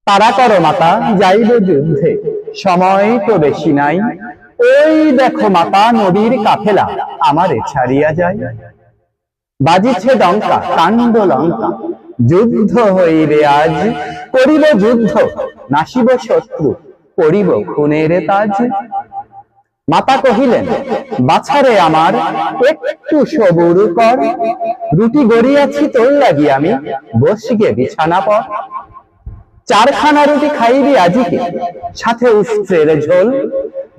তারা করো মাতা, যাইব যুদ্ধে, সময় তো বেশি নাই। ওই দেখো মাতা, নবীর কাফেলা আমারে ছাড়িয়া যায়। বাজিছে ডঙ্কা, কাণ্ড লঙ্কা, যুদ্ধ হইবে আজ। করিব যুদ্ধ, নাসিব শত্রু, করিব খুনের তাজ। মাতা কহিলেন, বাছারে আমার, একটু সবুর কর। রুটি গড়িয়াছি তোর লাগি আমি, বসিগে বিছানা পর। 4খানা রুটি খাইবি আজিকে, সাথে উস্ত্রের ঝোল।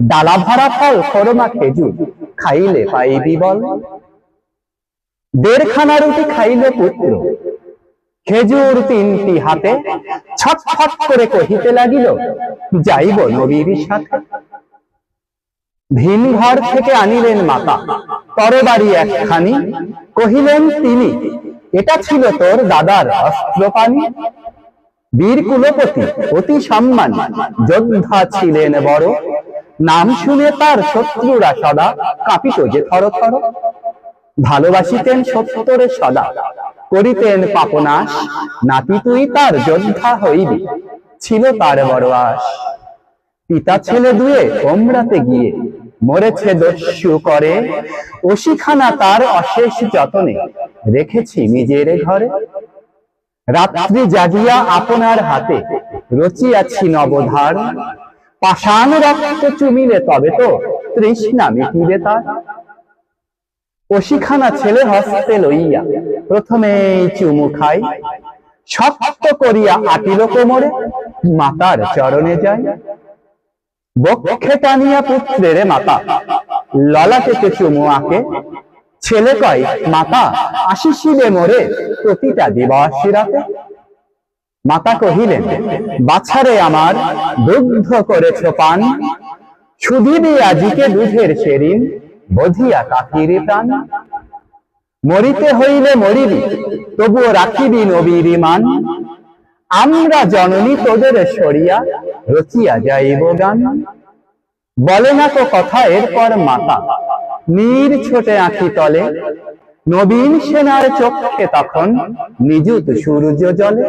ডালা ভরা ফল, খরমা খেজুর, খাইলে পাইবি বল। 1.5খানা রুটি খাইলে পুত্র, খেজুর 3টি হাতে। ছটফট করে কহিতে লাগিল, যাইব নবীর সাথে। ভিন ঘর থেকে আনিলেন মাতা, তরবারি একখানি। কহিলেন তিনি, এটা ছিল তোর দাদার অস্ত্রপানি। বীর কুলপতি, অতি সম্মান, যোদ্ধা ছিলেন বড়। নাম শুনে তার শত্রুরা সদা কাঁপিত যে থর থর। ভালোবাসিতেন সত্যরে সদা, করিতেন পাপনাশ। নাতি তুই তার যোদ্ধা হইবি, ছিল তার বড় আশ। পিতা ছেলে দুয়ে ওমরাতে গিয়ে, মরেছে দস্যু করে। 80খানা তার অশেষ যতনে, রেখেছি নিজের ঘরে। রাত্রি জাগিয়া আপনার হাতে, রচিয়াছি নবধার। পাষাণ রক্ত চুমিলে তবে তো, তৃষ্ণা মিটিবে তার। 80খানা ছেলে হস্তে লইয়া, প্রথমেই চুমু খাই। শক্ত করিয়া আটিল কোমরে, মাতার চরণে যায়। বক্ষে টানিয়া পুত্রের মাতা, ললাটেতে চুমু আঁকে। ছেলে কয়, মাতা আসিসিবে মোরে, প্রতিটা দিবস রাতে। মাতা কহিলেন, বাছারে আমার, দুগ্ধ করেছ পান। শুধিবি আজিকে দুধের সেরিন, বধিয়া কাকির প্রাণ। মরিতে হইলে মরিবি, তবুও রাখিবি নবীর মান। আমরা জননী তোদের সরিয়া, রচিয়া যাইব গান। বলে না কো কথা এরপর মাতা, নীর ছোটে আঁখি তলে। নবীন সেনার চক্ষে তখন, নিযুত সূর্য জলে।